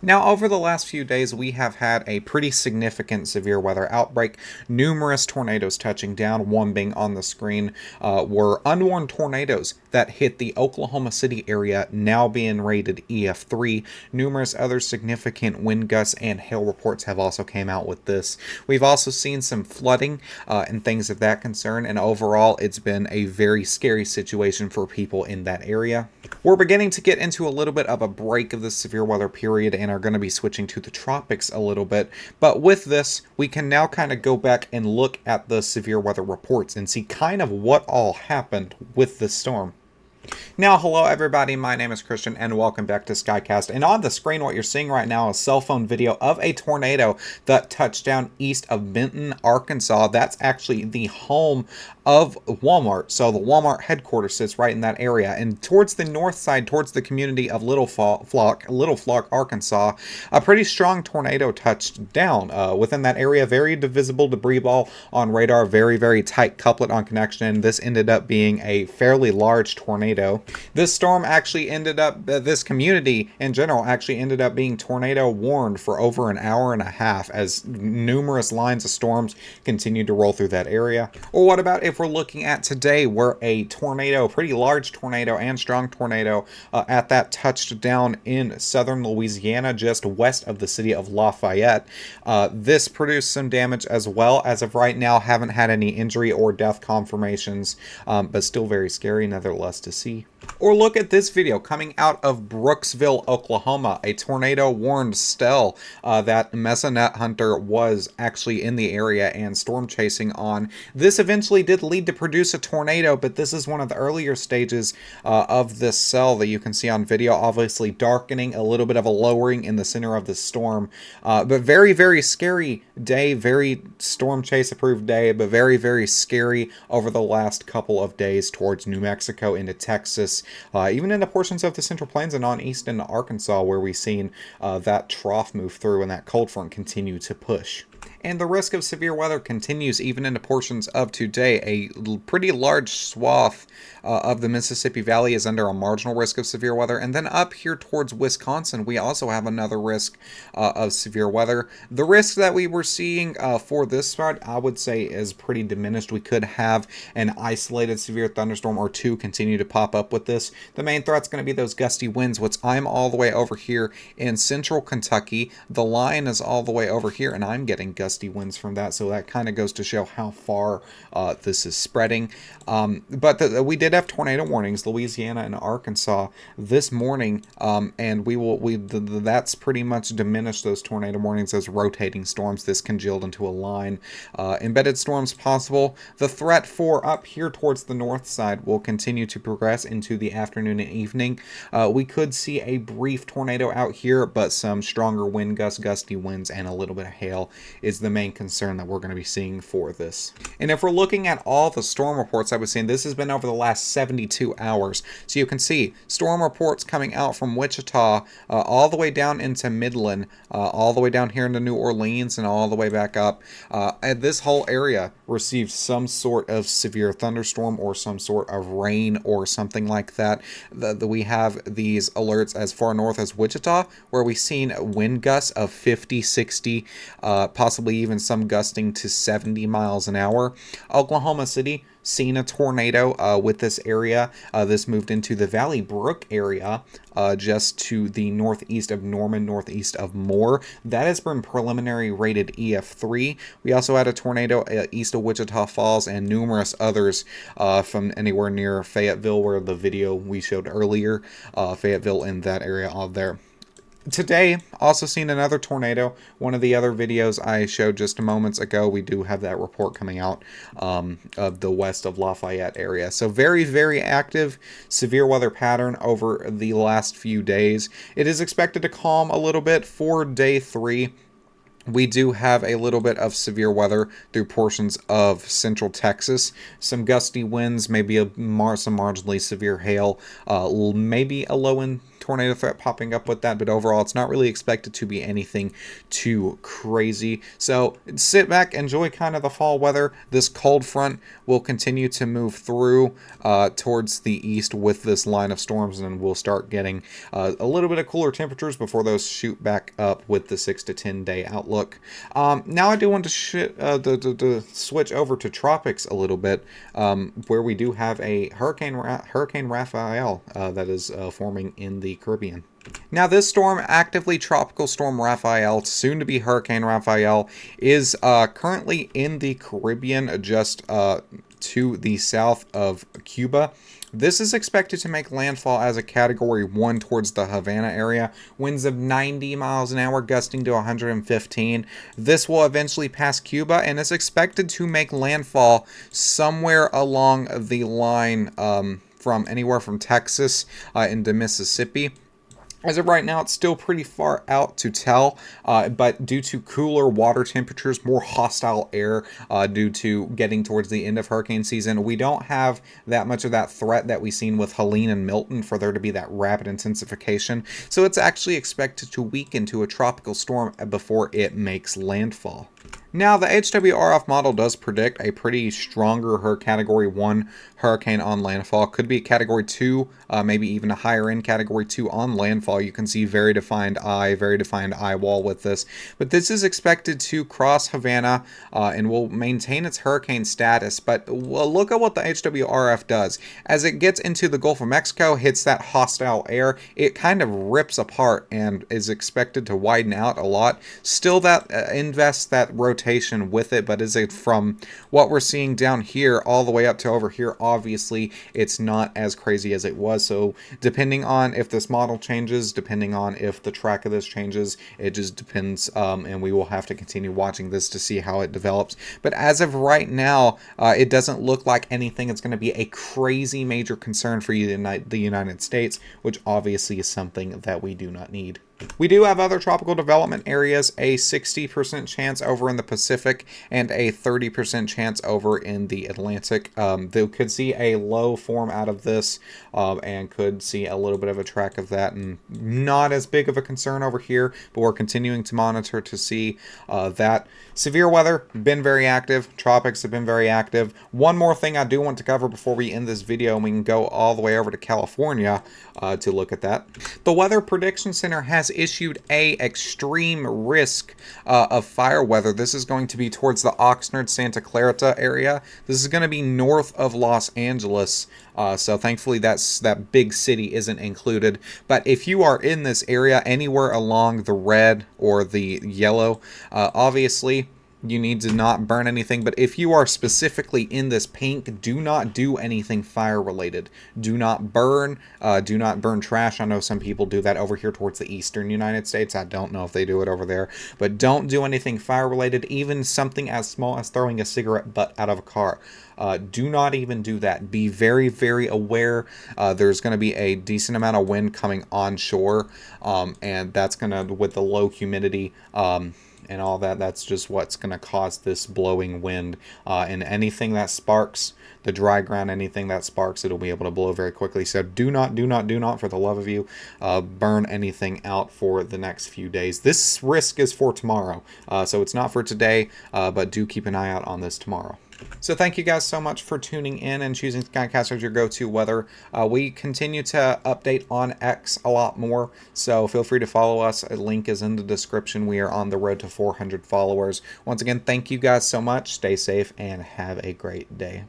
Now, over the last few days, we have had a pretty significant severe weather outbreak. Numerous tornadoes touching down. One being on the screen were unwarned tornadoes that hit the Oklahoma City area, now being rated EF3. Numerous other significant wind gusts and hail reports have also came out with this. We've also seen some flooding and things of that concern, and overall, it's been a very scary situation for people in that area. We're beginning to get into a little bit of a break of the severe weather period and are going to be switching to the tropics a little bit. But with this, we can now kind of go back and look at the severe weather reports and see kind of what all happened with the storm. Now, hello everybody, my name is Christian and welcome back to Skycast. And on the screen, what you're seeing right now is a cell phone video of a tornado that touched down east of Benton, Arkansas. That's actually the home of Walmart. So the Walmart headquarters sits right in that area. And towards the north side, towards the community of Little Flock, Arkansas, a pretty strong tornado touched down within that area. Very divisible debris ball on radar, very, very tight couplet on connection. This ended up being a fairly large tornado. This storm actually ended up, this community in general actually ended up being tornado warned for over an hour and a half as numerous lines of storms continued to roll through that area. Or what about if we're looking at today, where a tornado, pretty large tornado and strong tornado at that touched down in southern Louisiana, just west of the city of Lafayette. This produced some damage as well. As of right now, haven't had any injury or death confirmations, but still very scary nevertheless to see. Or look at this video coming out of Brooksville, Oklahoma. A tornado warned Stell that Mesonet Hunter was actually in the area and storm chasing on. This eventually did lead to produce a tornado, but this is one of the earlier stages of this cell that you can see on video. Obviously darkening, a little bit of a lowering in the center of the storm. But very, very scary day. Very storm chase approved day, but very, very scary over the last couple of days towards New Mexico into Texas. Even into portions of the Central Plains and on east into Arkansas, where we've seen that trough move through and that cold front continue to push. And the risk of severe weather continues even into portions of today. A pretty large swath of the Mississippi Valley is under a marginal risk of severe weather. And then up here towards Wisconsin, we also have another risk of severe weather. The risk that we were seeing for this part, I would say, is pretty diminished. We could have an isolated severe thunderstorm or two continue to pop up with this. The main threat's going to be those gusty winds, which I'm all the way over here in central Kentucky. The line is all the way over here, and I'm getting gusty winds from that, so that kind of goes to show how far this is spreading. But we did have tornado warnings, Louisiana and Arkansas, this morning, and that's pretty much diminished those tornado warnings as rotating storms. This congealed into a line. Embedded storms possible. The threat for up here towards the north side will continue to progress into the afternoon and evening. We could see a brief tornado out here, but some stronger wind gusts, gusty winds, and a little bit of hail is the main concern that we're going to be seeing for this. And if we're looking at all the storm reports I was seeing, this has been over the last 72 hours. So you can see storm reports coming out from Wichita all the way down into Midland, all the way down here into New Orleans, and all the way back up. And this whole area received some sort of severe thunderstorm or some sort of rain or something like that. We have these alerts as far north as Wichita, where we've seen wind gusts of 50, 60, possibly even some gusting to 70 miles an hour. Oklahoma City seen a tornado with this area. This moved into the Valley Brook area, just to the northeast of Norman, northeast of Moore. That has been preliminary rated EF3. We also had a tornado east of Wichita Falls and numerous others from anywhere near Fayetteville, where the video we showed earlier, Fayetteville in that area out there. Today, also seen another tornado. One of the other videos I showed just moments ago, we do have that report coming out of the west of Lafayette area. So very, very active severe weather pattern over the last few days. It is expected to calm a little bit for day 3. We do have a little bit of severe weather through portions of central Texas. Some gusty winds, maybe some marginally severe hail, maybe a low in tornado threat popping up with that, but overall it's not really expected to be anything too crazy. So sit back, enjoy kind of the fall weather. This cold front will continue to move through towards the east with this line of storms, and we'll start getting a little bit of cooler temperatures before those shoot back up with the 6 to 10 day outlook. Now I do want to switch over to tropics a little bit, where we do have a Hurricane Raphael that is forming in the Caribbean. Now, this storm, actively Tropical Storm Raphael, soon to be Hurricane Raphael, is currently in the Caribbean, just to the south of Cuba. This is expected to make landfall as a Category 1 towards the Havana area. Winds of 90 miles an hour, gusting to 115. This will eventually pass Cuba and is expected to make landfall somewhere along the line from anywhere from Texas into Mississippi. As of right now, it's still pretty far out to tell, but due to cooler water temperatures, more hostile air due to getting towards the end of hurricane season, we don't have that much of that threat that we've seen with Helene and Milton for there to be that rapid intensification. So it's actually expected to weaken to a tropical storm before it makes landfall. Now, the HWRF model does predict a pretty stronger Category 1 hurricane on landfall. Could be a Category 2, maybe even a higher end Category 2 on landfall. You can see very defined eye wall with this. But this is expected to cross Havana and will maintain its hurricane status. But look at what the HWRF does. As it gets into the Gulf of Mexico, hits that hostile air, it kind of rips apart and is expected to widen out a lot. Still, that invests that rotation with it, but is it from what we're seeing down here all the way up to over here? Obviously, it's not as crazy as it was. So depending on if this model changes, depending on if the track of this changes, it just depends, and we will have to continue watching this to see how it develops. But as of right now, it doesn't look like anything is going to be a crazy major concern for the United States, which obviously is something that we do not need. We do have other tropical development areas, a 60% chance over in the Pacific and a 30% chance over in the Atlantic. They could see a low form out of this and could see a little bit of a track of that, and not as big of a concern over here, but we're continuing to monitor to see that. Severe weather, been very active. Tropics have been very active. One more thing I do want to cover before we end this video, and we can go all the way over to California to look at that. The Weather Prediction Center has issued a extreme risk of fire weather. This is going to be towards the Oxnard, Santa Clarita area. This is going to be north of Los Angeles. So thankfully that big city isn't included. But if you are in this area anywhere along the red or the yellow, obviously you need to not burn anything. But if you are specifically in this pink, do not do anything fire related. Do not burn trash. I know some people do that over here towards the eastern United States. I don't know if they do it over there, but don't do anything fire related, even something as small as throwing a cigarette butt out of a car. Do not even do that. Be very, very aware. There's going to be a decent amount of wind coming onshore, and that's going to, with the low humidity, and all that, that's just what's going to cause this blowing wind. And anything that sparks, the dry ground, anything that sparks, it'll be able to blow very quickly. So do not, for the love of you, burn anything out for the next few days. This risk is for tomorrow. So it's not for today, but do keep an eye out on this tomorrow. So thank you guys so much for tuning in and choosing Skycast as your go-to weather. We continue to update on X a lot more, so feel free to follow us. A link is in the description. We are on the road to 400 followers. Once again, thank you guys so much. Stay safe and have a great day.